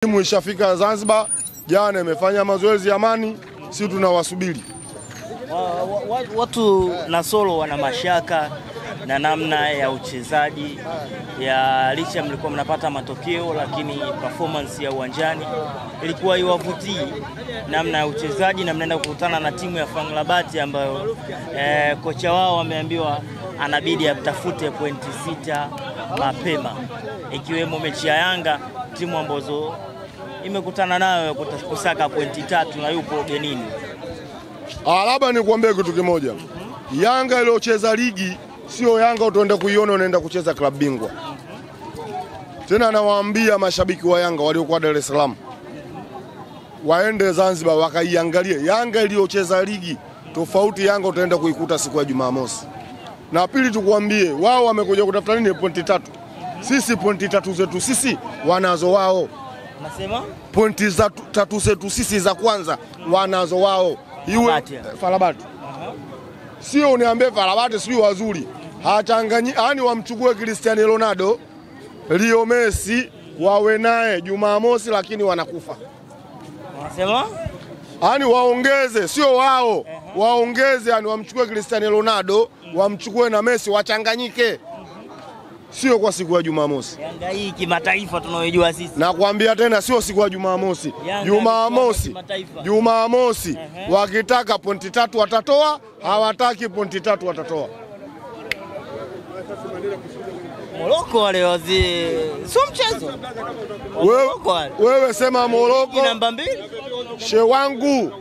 Timu ishafika Zanzibar, jana imefanya mazoezi ya amani, sisi tunawasubiri. Watu Nasolo wana mashaka na namna ya uchezaji ya licha mlikuwa mnapata matokeo, lakini performance ya uwanjani ilikuwa iwavutii namna ya uchezaji, na mnaenda kukutana na timu ya FAR Rabat ambayo kocha wao wameambiwa anabidi atafute pointi 6 mapema, ikiwemo mechi ya Yanga, timu ambazo imekutana nayo kusaka pointi 3 na yupo ugenini. Labda nikwambie kitu kimoja. Yanga iliyocheza ligi sio Yanga utaenda kuiona unaenda kucheza klabu bingwa. Tena nawaambia mashabiki wa Yanga waliokuwa Dar es Salaam waende Zanzibar wakaiangalie Yanga iliyocheza ligi tofauti. Yanga utaenda kuikuta siku ya Jumamosi. Na pili tukwambie, wao wamekuja kutafuta nini? Pointi 3. Sisi pointi 3 zetu sisi wanazo wao. Nasema pointi 3 zetu sisi za kwanza wanazo wao. Iwe FAR Rabat. Sio uniambie FAR Rabat sio wazuri. Hachanganyi, yani wamchukue Cristiano Ronaldo, Leo Messi wawe naye Jumamosi, lakini wanakufa. Unasema? Yani waongeze, sio wao. Waongeze, yani wamchukue Cristiano Ronaldo, wamchukue na Messi, wachanganyike. Sio kwa siku ya Jumamosi. Yanga hii kimataifa tunayojua sisi. Nakwambia tena sio siku ya Jumamosi. Jumamosi wakitaka pointi 3 watatoa, hawataki pointi 3 watatoa. Morocco wale wazee sio mchezo. Wewe sema Morocco namba 2. Shewangu.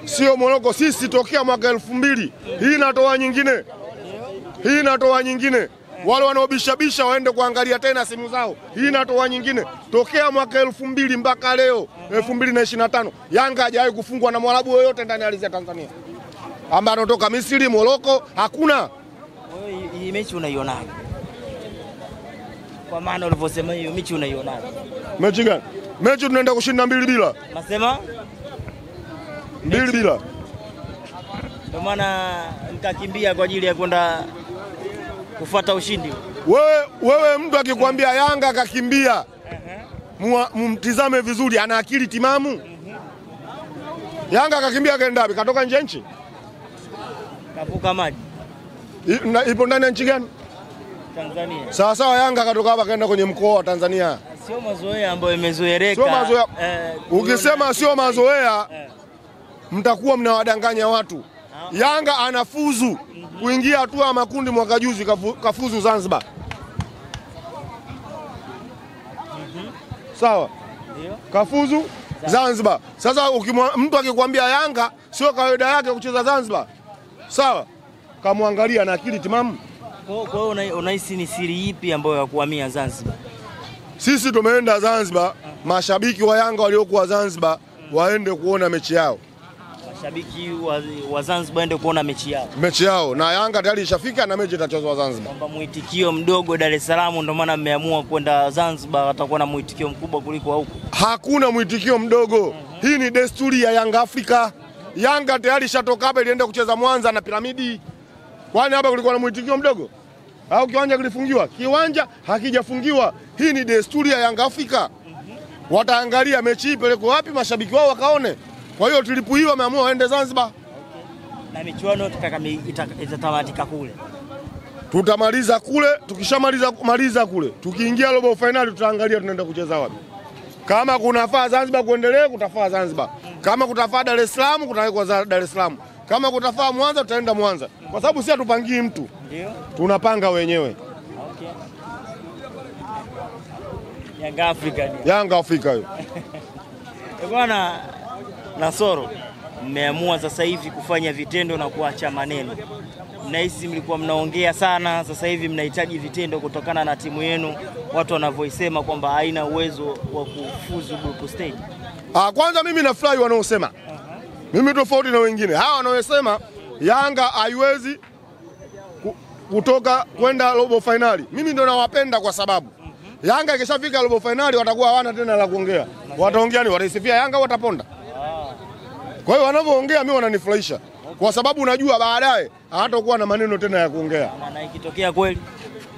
Sio Morocco, sisi tokea mwaka 2000. Hii inatoa nyingine. Hii inatoa nyingine. Wale wanaobishabisha waende kuangalia tena simu zao. Hii inatoa nyingine. Tokea mwaka 2000 mpaka leo 2025 Yanga hajawahi kufungwa na Mwarabu yoyote ndani ya ardhi ya Tanzania. Ambaye anatoka Misri, Morocco, hakuna. Hii mechi unaionaje? Kwa maana ulivyosema hiyo mechi unaionaje? Mechi gani? Mechi tunaenda kushinda 2-0. Nasema 2-0. Ndio maana mkakimbia kwa ajili ya kwenda kufuata ushindi. Wewe mtu akikwambia Yanga akakimbia, mtizame vizuri, ana akili timamu? Yanga akakimbia kaenda wapi? Katoka nje nchi? Kavuka maji. Ipo ndani ya nchi gani? Tanzania. Sawa, Yanga katoka hapa kaenda kwenye mkoa wa Tanzania. Sio mazoea ambayo imezoeleka. Sio mazoea. Ukisema sio mazoea, mtakuwa mnawadanganya watu. Yanga anafuzu kuingia hatua ya makundi mwaka juzi, kafuzu Zanzibar. Sawa? Kafuzu Zanzibar. Sasa mtu akikwambia Yanga sio kawaida yake kucheza Zanzibar, sawa, kamwangalia na akili timamu. Kwa hiyo unahisi ni siri ipi ambayo ya kuhamia Zanzibar? Sisi tumeenda Zanzibar, mashabiki wa Yanga waliokuwa Zanzibar waende kuona mechi yao. Mashabiki wa Zanzibar waende kuona mechi yao. Na Yanga tayari ishafika na mechi itachezwa Zanzibar. Kwamba muitikio mdogo Dar es Salaam, ndio maana mmeamua kwenda Zanzibar, watakuwa na muitikio mkubwa kuliko huko. Hakuna muitikio mdogo. Hii ni desturi ya Yanga Afrika. Yanga tayari ishatoka hapa ilienda kucheza Mwanza na Piramidi. Kwani hapa kulikuwa na muitikio mdogo? Au kiwanja kilifungiwa? Kiwanja hakijafungiwa. Hii ni desturi ya Yanga Afrika. Wataangalia mechi hii peleko wapi, mashabiki wao wakaone. Kwa hiyo tulipu hiyo wameamua waende Zanzibar. Na michuano itatamatika kule. Tutamaliza kule, tukishamaliza kule, tukiingia robo finali tutaangalia tunaenda kucheza wapi. Kama kunafaa Zanzibar kuendelea, kutafaa Zanzibar. Kama kutafaa Dar es Salaam, kutawekwa Dar es Salaam. Kama kutafaa Mwanza, tutaenda Mwanza. Kwa sababu sisi hatupangii mtu. Ndio. Tunapanga wenyewe. Okay. Yanga Afrika ndio. Yanga Afrika hiyo. Bwana Nasoro, mmeamua sasa hivi kufanya vitendo na kuacha maneno. Mnahisi mlikuwa mnaongea sana, sasa hivi mnahitaji vitendo kutokana na timu yenu watu wanavyoisema kwamba haina uwezo wa kufuzu group stage. Kwanza mimi nafurahi wanaosema. Mimi tofauti na wengine. Hawa wanaosema Yanga haiwezi kutoka kwenda robo finali. Mimi ndio nawapenda kwa sababu Yanga ikishafika robo finali watakuwa hawana tena la kuongea. Wataongea ni wataisifia Yanga wataponda. Kwa hiyo wanavyoongea mimi wananifurahisha. Kwa sababu unajua baadaye hatakuwa na maneno tena ya kuongea. Na ikitokea kweli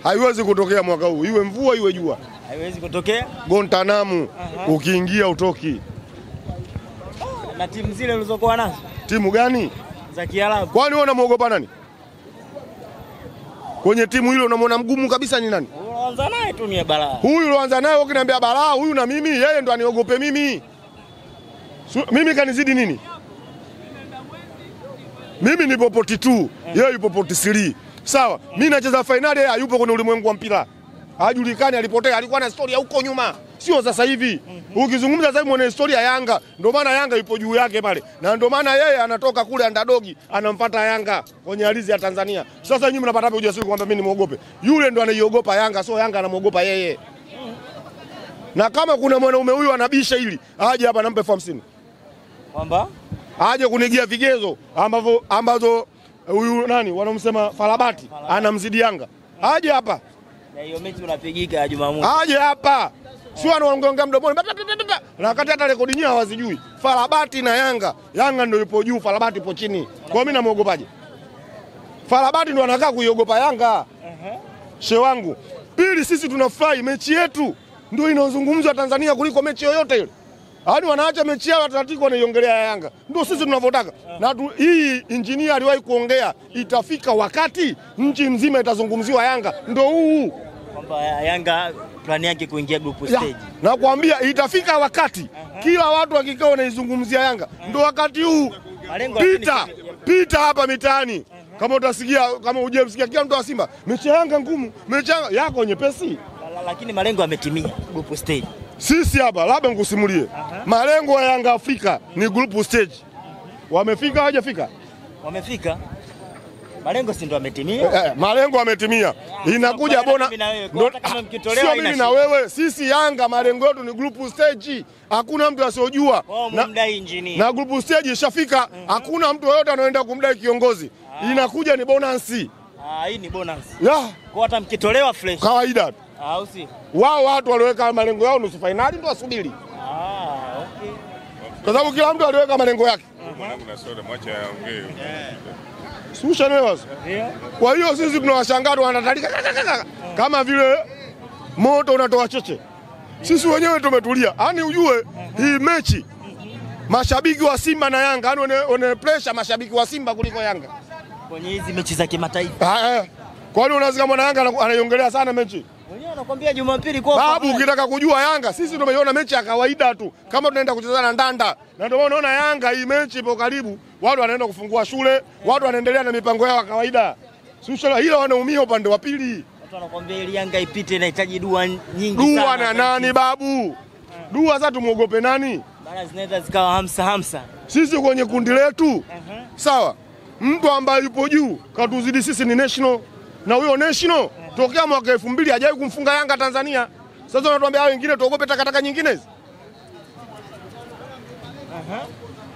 haiwezi kutokea mwaka huu, iwe mvua iwe jua. Haiwezi kutokea. Guantanamo ukiingia utoki. Na timu zile ulizokuwa nazo? Timu gani? Za Kiarabu. Kwani wewe unamuogopa nani? Kwenye timu hilo unamwona mgumu kabisa ni nani? Unaanza naye tu ni balaa. Huyu unaanza naye ukiniambia balaa, huyu na mimi, yeye ndo aniogope mimi. Mimi kanizidi nini? Mimi nipo poti 2, yeye yupo poti 3. Sawa, mimi nacheza finali, yeye yupo kwenye ulimwengu wa mpira. Hajulikani alipotea, alikuwa na historia huko nyuma. Sio sasa hivi. Ukizungumza sasa hivi mwenye historia Yanga, ndio maana Yanga ipo juu yake pale. Na ndio maana yeye anatoka kule underdog, anampata Yanga kwenye ardhi ya Tanzania. Sasa nyinyi mnapata hapo ujasiri kwamba mimi nimuogope. Yule ndo anaiogopa Yanga, sio Yanga anamuogopa yeye. Na kama kuna mwanaume huyu anabisha hili, aje hapa nampe 50. Kwamba aje kunigia vigezo ambazo huyu nani wanamsema Farabati anamzidi Yanga. Aje hapa. Na hiyo mechi unapigika ya Jumamosi. Aje hapa. Sio anaongea mdomoni. Na wakati hata rekodi nyinyi hawazijui. Farabati na Yanga. Yanga ndio ipo juu, Farabati ipo chini. Kwa mimi namuogopaje? Farabati ndio anakaa kuiogopa Yanga. She wangu. Pili, sisi tunafurahi mechi yetu ndio inazungumzwa Tanzania kuliko mechi yoyote ile. Yaani wanaacha mechi yao Atletico wanaiongelea Yanga. Ndio sisi tunavyotaka. Na hii engineer aliwahi kuongea itafika wakati nchi nzima itazungumziwa Yanga. Ndio huu. Kwamba Yanga plani yake kuingia group stage. Na kuambia itafika wakati kila watu wakikaa wanaizungumzia Yanga. Ndio wakati huu. Pita hapa mitaani. Kama utasikia, kama hujamsikia kila mtu wa Simba, mechi Yanga ngumu, mechi yako nyepesi. Lakini malengo yametimia group stage. Sisi hapa labda nikusimulie. Malengo ya Yanga Afrika ni group stage. Wamefika hawajafika? Wamefika. Malengo si ndo yametimia? Malengo yametimia. Inakuja bona. Sio mimi na wewe. Sisi Yanga malengo yetu ni group stage. Hakuna mtu asiyojua. Na group stage ishafika. Hakuna mtu yoyote anaenda kumdai kiongozi. Inakuja ni bonansi. Hii ni bonansi. Kwa hata mkitolewa fresh. Kawaida. Au si? Wao watu waliweka malengo yao nusu finali ndio wasubiri. Okay. Kwa sababu kila mtu aliweka malengo yake. Mwanangu na soda mwacha yaongee. Susha newas. Kwa hiyo sisi tunawashangaa wanatalika kama vile moto unatoa cheche. Sisi wenyewe tumetulia. Yaani ujue hii mechi mashabiki wa Simba na Yanga wana pressure mashabiki wa Simba kuliko Yanga. Kwenye hizi mechi za kimataifa. Kwani unasikia mwana Yanga anaiongelea sana mechi? Wenyewe anakuambia Jumapili kwa babu, ukitaka kujua Yanga sisi tumeiona mechi ya kawaida tu kama tunaenda kucheza na Ndanda. Na ndio unaona Yanga hii mechi ipo karibu, watu wanaenda kufungua shule, watu wanaendelea na mipango yao ya kawaida. Sio hilo wanaumia upande wa pili. Watu wanakuambia ili Yanga ipite inahitaji dua nyingi sana. Dua na nani babu? Dua sasa tumuogope nani? Bana zinaweza zikawa hamsa. Sisi kwenye kundi letu. Sawa. Mtu ambaye yupo juu katuzidi sisi ni National. Na huyo National tokea mwaka 2000 hajawahi kumfunga Yanga Tanzania. Sasa unatuambia hao wengine tuogope takataka nyingine hizi?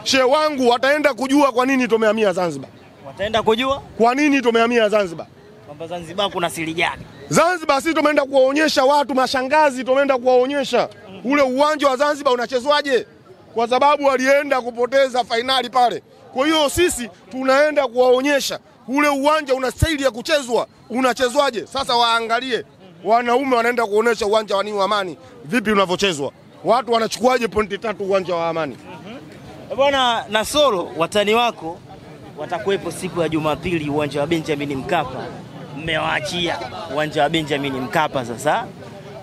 She wangu wataenda kujua kwa nini tumehamia Zanzibar. Wataenda kujua kwa nini tumehamia Zanzibar. Kwamba Zanzibar kuna siri gani? Zanzibar sisi tumeenda kuwaonyesha watu mashangazi, tumeenda kuwaonyesha ule uwanja wa Zanzibar unachezwaje. Kwa sababu walienda kupoteza fainali pale. Kwa hiyo sisi tunaenda kuwaonyesha ule uwanja una staili ya kuchezwa, unachezwaje. Sasa waangalie wanaume wanaenda kuonesha uwanja wa New Amani vipi unavyochezwa. Watu wanachukuaje pointi 3 uwanja wa Amani. Bwana Nasoro, watani wako watakuwepo siku ya Jumapili uwanja wa Benjamin Mkapa. Mmewaachia uwanja wa Benjamin Mkapa, sasa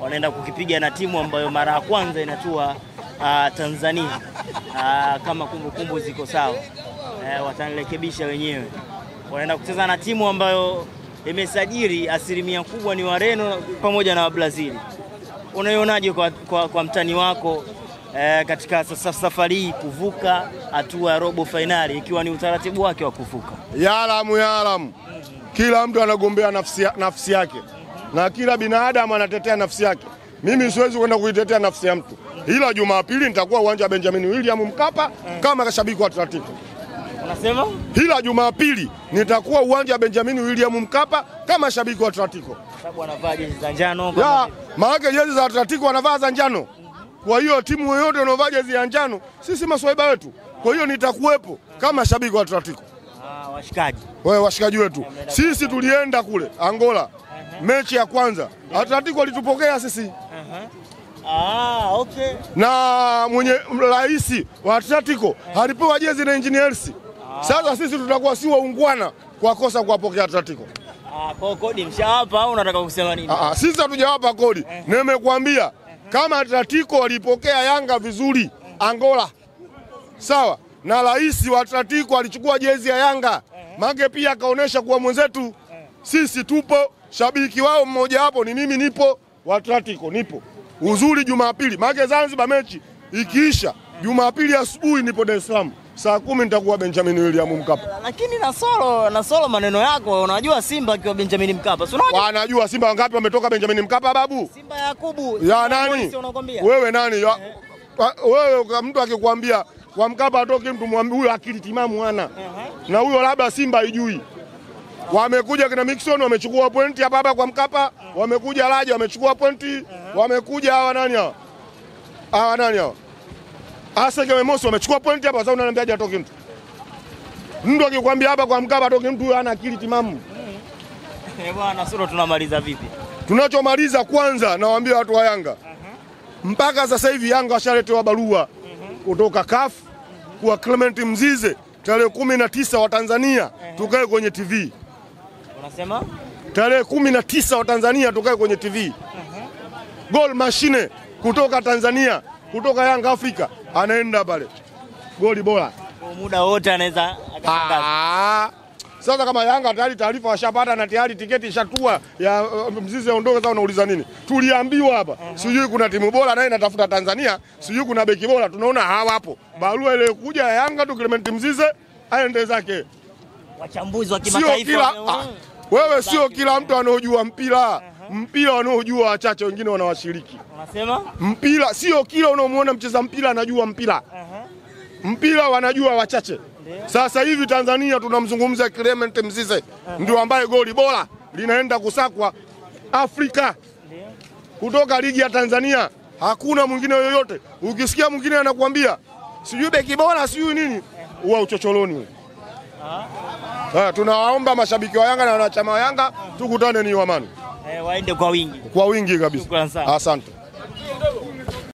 wanaenda kukipiga na timu ambayo mara ya kwanza inatua Tanzania. Kama kumbukumbu ziko sawa, watanirekebisha wenyewe. Wanaenda kucheza na timu ambayo imesajili asilimia kubwa ni Wareno pamoja na Brazil. Unaionaje kwa mtani wako katika safari hii kuvuka hatua ya robo finali ikiwa ni utaratibu wake wa kuvuka? Yaalamu. Kila mtu anagombea nafsi yake. Na kila binadamu anatetea nafsi yake. Mimi siwezi kwenda kuitetea nafsi ya mtu. Ila Jumapili nitakuwa uwanja wa Benjamin William Mkapa kama shabiki wa Atletico. Unasema? Ila Jumapili nitakuwa uwanja wa Benjamin William Mkapa kama shabiki wa Atletico. Sababu wanavaa jezi za njano maana jezi za Atletico wanavaa za njano. Kwa hiyo timu yoyote inavaa jezi ya njano, sisi maswaiba wetu. Kwa hiyo nitakuwepo kama shabiki wa Atletico. Washikaji. Washikaji wetu. Sisi tulienda kule Angola. mechi ya kwanza Atletico alitupokea sisi. Okay. Na mwenye rais wa Atletico alipewa jezi na Engineers. Sasa sisi tutakuwa si waungwana kwa kosa kuwapokea Atletico. Kwa kodi mshawapa au unataka kusema nini? Sisi hatujawapa kodi. Nimekuambia kama Atletico walipokea Yanga vizuri Angola. Sawa? Na rais wa Atletico alichukua jezi ya Yanga. Mange pia akaonesha kuwa mwenzetu sisi tupo, shabiki wao mmoja hapo ni mimi nipo, wa Atletico nipo. Uzuri Jumapili, Mange Zanzibar mechi ikiisha, Jumapili asubuhi nipo Dar es Salaam. Saa 10 nitakuwa Benjamin William Mkapa. Lakini na solo maneno yako, unajua Simba akiwa Benjamin Mkapa. Si unajua? Wanajua Simba wangapi wametoka Benjamin Mkapa babu? Simba Yakubu. Ya nani? Wewe nani? Wewe mtu akikwambia kwa Mkapa atoke mtu mwambie huyo akili timamu hana. Na huyo labda Simba haijui. Wamekuja kina Mixon wamechukua pointi hapa kwa Mkapa, wamekuja Raja wamechukua pointi, wamekuja hawa nani hao? Hawa nani hao? Aseke Memosi wamechukua pointi hapa, sasa unaniambiaje atoke mtu? Mtu akikwambia hapa kwa Mkapa atoke mtu huyo hana akili timamu. Bwana sura tunamaliza vipi? Tunachomaliza kwanza nawaambia watu wa Yanga. Mpaka sasa hivi Yanga washaletewa barua kutoka CAF kwa Clement Mzize tarehe 19 wa Tanzania tukae kwenye TV. Unasema? Tarehe 19 wa Tanzania tukae kwenye TV. Goal machine kutoka Tanzania, kutoka Yanga Afrika anaenda pale. Goli bora. Kwa muda wote anaweza akatangaza. Sasa kama Yanga tayari taarifa washapata na tayari tiketi ishatua ya Mzize aondoke, sasa unauliza nini? Tuliambiwa hapa. Sijui kuna timu bora naye inatafuta Tanzania, sijui kuna beki bora, tunaona hawapo. Barua ile kuja ya Yanga tu Clement Mzize aende zake. Wachambuzi wa kimataifa. Wewe sio kila mtu anaojua mpira. Mpira wanaojua wachache, wengine wanawashiriki. Unasema? Mpira sio kila unaomuona mcheza mpira anajua mpira. Mpira wanajua wachache. Sasa hivi Tanzania tunamzungumza Clement Mzize, ndio ambaye goli bora linaenda kusakwa Afrika kutoka ligi ya Tanzania. Hakuna mwingine yoyote. Ukisikia mwingine anakuambia sijui beki bora sijui nini, huwa uchocholoni. Tunawaomba mashabiki wa Yanga na wanachama wa Yanga tukutane ni amani. Waende kwa wingi. Kwa wingi kabisa. Asante.